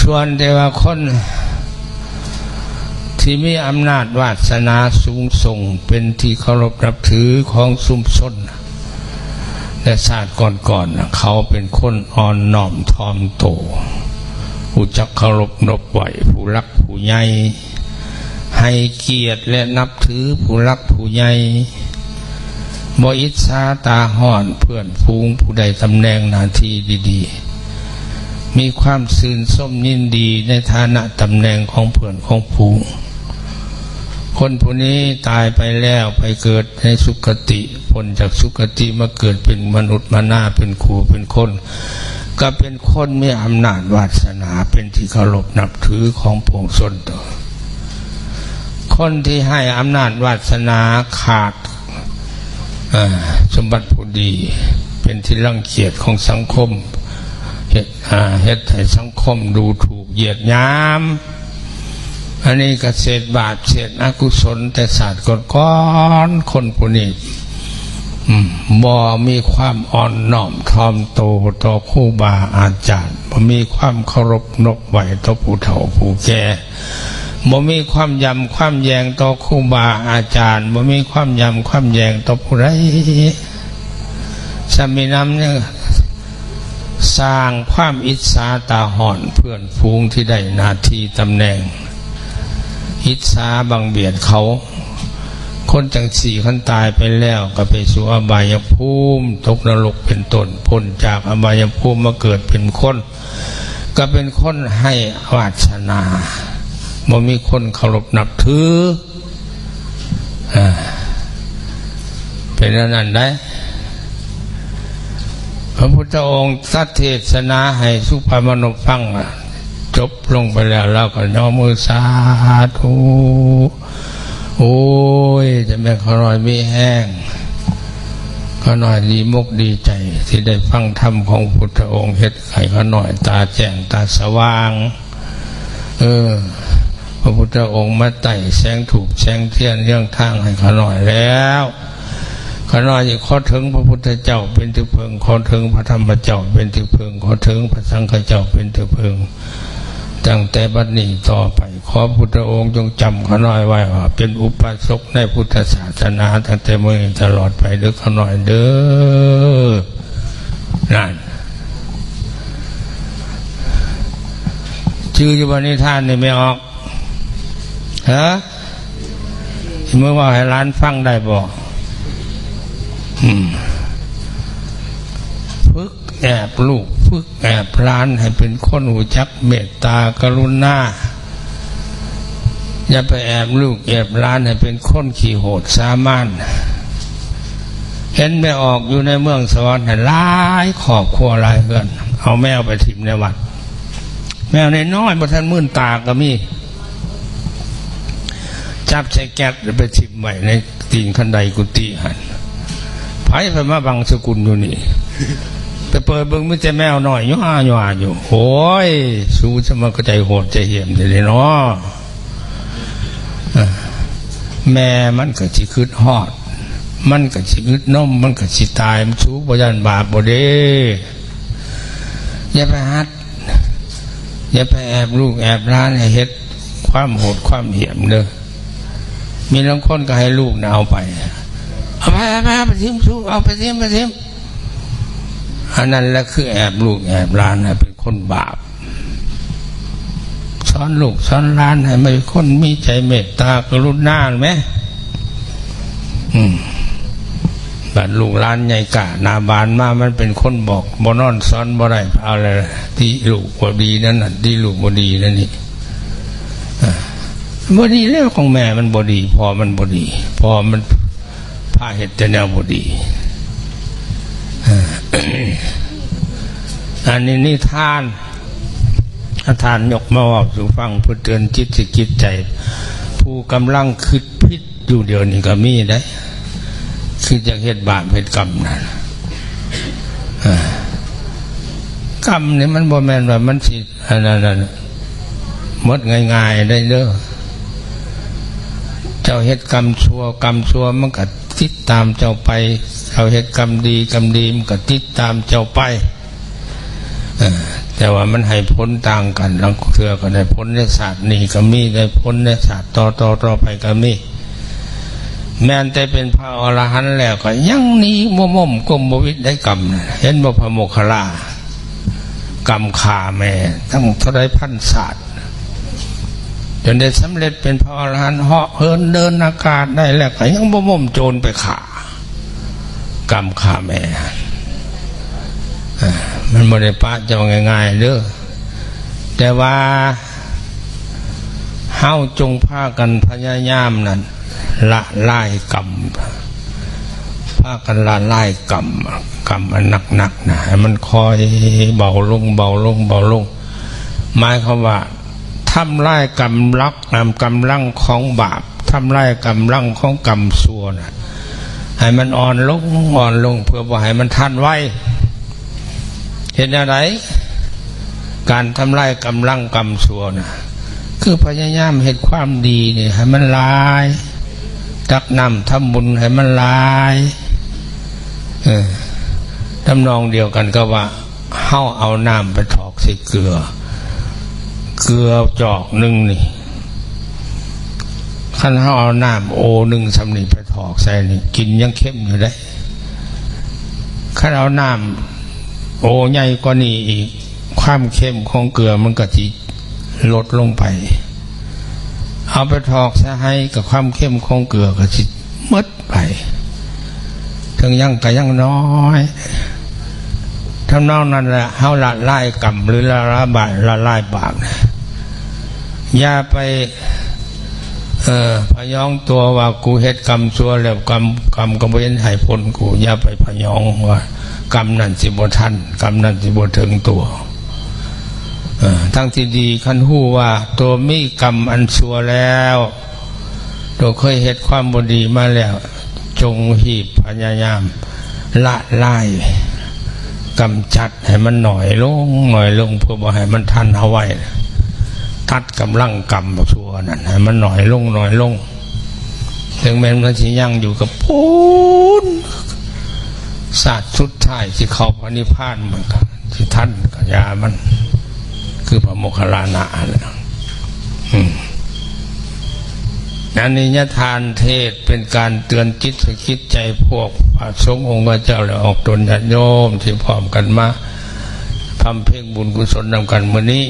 ส่วนแต่ว่าคนที่มีอำนาจวาสนาสูงส่งเป็นที่เคารพนับถือของชุมชนและชาติก่อนๆเขาเป็นคนอ่อนน้อมถ่อมโตผู้จักเคารพนบไหวผู้รักผู้ใหญ่ให้เกียรติและนับถือผู้รักผู้ใหญ่บ่อิจฉาตาห้อนเพื่อนฟูงผู้ใดตำแหน่งหน้าที่ดีๆมีความชื่นชมยินดีในฐานะตำแหน่งของเพื่อนของฟูงคนผู้นี้ตายไปแล้วไปเกิดในสุคติพ้นจากสุคติมาเกิดเป็นมนุษย์มาหน้าเป็นครูเป็นคนก็เป็นคนมีอำนาจวาสนาเป็นที่เคารพนับถือของปวงชนต่อคนที่ให้อำนาจวาสนาขาดสมบัติผู้ดีเป็นที่รังเกียจของสังคมเฮ็ดให้สังคมดูถูกเหยียดหยามอันนี้ก็เศษบาปเศษอกุศลแต่ศาสตร์ก่อนคนผู้นี้บ่มีความอ่อนน้อมถ่อมโตต่อครูบาอาจารย์บ่มีความเคารพนบไหวต่อผู้เฒ่าผู้แก่บ่มีความยำความแยงต่อครูบาอาจารย์บ่มีความยำความแยงต่อผู้ใดสามีนำเนี่ยสร้างความอิจฉาตาห่อนเพื่อนฟูงที่ได้หน้าที่ตำแหน่งอิจฉาบังเบียดเขาคนจังสี่คนตายไปแล้วก็ไปสู่อบายภูมิตกนรกเป็นต้นพ้นจากอบายภูมิมาเกิดเป็นคนก็เป็นคนให้วาสนาบ่มีคนเคารพนับถือเป็นนั้นได้พระพุทธองค์สัตเทศนาให้สุภามนุษย์ฟังจบลงไปแล้วเราก็น้อมมือสาธุโอ้ยจะแม่ขอหน่อยมีแห้งขอหน่อยดีมกดีใจที่ได้ฟังธรรมของพุทธองค์เฮ็ดให้ขอหน่อยตาแจ้งตาสว่างพระพุทธองค์มาไต่แสงถูกแสงเทียนเรื่องทางให้ขอหน่อยแล้วขอหน่อยจะขอถึงพระพุทธเจ้าเป็นที่พึ่งขอถึงพระธรรมเจ้าเป็นที่พึ่งขอถึงพระสังฆเจ้าเป็นที่พึ่งตั้งแต่บัดนี้ต่อไปขอพุทธองค์จงจำขอหน่อยไว้ว่าเป็นอุปสมบทในพุทธศาสนาตั้งแต่เมื่อตลอดไปเด้อขอหน่อยเด้อนั่นชื่ออยู่บนนิทานนี่ไม่ออกฮะเมื่อว่าให้ร้านฟังได้บอกฝึกแอบลูกฝึกแอบร้านให้เป็นคนหูจักเมตตากรุณาอย่าไปแอบลูกแอบร้านให้เป็นคนขี้โหดสามานเห็นไม่ออกอยู่ในเมืองสวรรค์หลายขอบครัวหลายเกินเอาแมวไปถิ่มในวัดแมวในน้อยบ่ทันมื่นตาก็มีจับใส่แก๊สไปถิ่มไว้ในตีนคันไดกุฏิหันไผ่ไปมาบังสกุลอยู่นี่ไปเปิดเบิ่งไม่ใช่แมวหน่อยย่ออยู่โอ้ยสู้จะมาก็ใจโหดใจเหี้ยมเลยเนาะแม่มันก็สิคืดฮอดมันก็สิคืดนมมันก็สิตายมันสู้บ่ยันบาปบ่เด้อย่าไปฮัดอย่าไปแอบลูกแอบร้านให้เฮ็ดความโหดความเหี้ยมเด้อมีบางคนก็ให้ลูกน่ะเอาไปทิ้งสู้เอาไปทิ้งอันนั้นแหละคือแอบลูกแอบร้านให้เป็นคนบาปสอนลูกสอนร้านให้ไม่คนมีใจเมตตากรุณาไหมบัดลูกร้านใหญ่กะนาบานมามันเป็นคนบอกบ่นอนสอนบ่ได้เอาอะไรที่ลูกบ่ดีนั่นน่ะที่ลูกบ่ดีนั่นนี่บ่ดีแล้วของแม่มันบ่ดีพอมันบ่ดีพอมันพาเห็ดแต่แนวบ่ดีอันนี้นิทานทานยกมาว่าสู่ฟังเพื่อเตือนจิตสิจิตใจผู้กำลังคิดพิษอยู่เดี๋ยวนี้ก็มีได้คือจะเฮ็ดบาปเฮ็ดกรรมนั่นกรรมนี่มันบ่แม่นว่ามันสิอันนั้นหมดง่ายๆได้เด้อเจ้าเฮ็ดกรรมชั่วมันก็ติดตามเจ้าไปเจ้าเฮ็ดกรรมดีมันก็ติดตามเจ้าไปแต่ แต่ว่ามันให้พ้นต่างกันลังเทือก็ได้พ้นในศาสตร์นี้ก็มีได้พ้นในศาสตร์ต่อไปก็มีแม้แต่เป็นพระอรหันต์แล้วก็ยังหนีม่อมกลมบวิตได้กรรมเห็นบ่พระโมคคัลลากรรมฆ่าแม่ทั้งเท่าไรพันศาสตร์จนได้สำเร็จเป็นพระอรหันต์เหาะเหินเดินอากาศได้แล้วก็ยังม่อมโจรไปฆ่ากรรมฆ่าแม่มันไม่ได้ปะจะง่ายๆเด้อแต่ว่าเฮาจงพากันพยายามนั่นละลายกรรมพากันละลายกรรมอันหนักๆนะให้มันคอยเบาลงหมายความว่าทำลายกรรมลักนำกำลังของบาปทำลายกำลังของกรรมชั่วนะให้มันอ่อนลงเพื่อว่าให้มันทันไว้เห็นอะไรการทำลายกำลังกรรมชั่วนะคือพยายามเห็นความดีนี่ให้มันลายตักน้ำทำบุญให้มันลายทำนองเดียวกันก็ว่าเฮาเอาน้ำไปถอกใส่เกลือจอกหนึ่งนี่ขั้นเฮาเอาน้ำโอหนึ่งสำนีไปถอกใส่นี่กินยังเข้มอยู่ได้ขั้นเอาน้ำโอใหญ่กว่านี้อีกความเข้มของเกลือมันก็จะลดลงไปเอาไปถอกใส่ให้กับความเข้มของเกลือก็จะมดไปถึงยังก็ยังน้อยทำนองนั้นแหละเฮาละลายกรรมหรือละลายบาปอย่าไปพยองตัวว่ากูเฮ็ดกรรมชั่วแล้วกรรมก็บ่เห็นให้ผลกูอย่าไปพยองว่ากรรมนั้นสิบ่ทันกรรมนั้นสิบ่ถึงตัวทั้งที่ดีคันฮู้ว่าตัวมีกรรมอันชั่วแล้วตัวเคยเฮ็ดความบ่ดีมาแล้วจงหีบพยายามละลายกำจัดให้มันหน่อยลงเพื่อบ่ให้มันทันเอาไว้ทัดกำลังกรรมชั่วนั่นให้มันหน่อยลงถึงแม้มันสิยังอยู่กับพูนศาสตร์สุดท้ายที่เข้าพระนิพพานเหมือนกันที่ท่านกัญญามันคือพระโมคคัลลานะอันนี้ญาทานเทศเป็นการเตือนจิตสกิดใจพวกพระสงฆ์องค์เจ้าและออกตนญาติโยมที่พร้อมกันมาทำเพ่งบุญกุศลนำกันมื้อนี้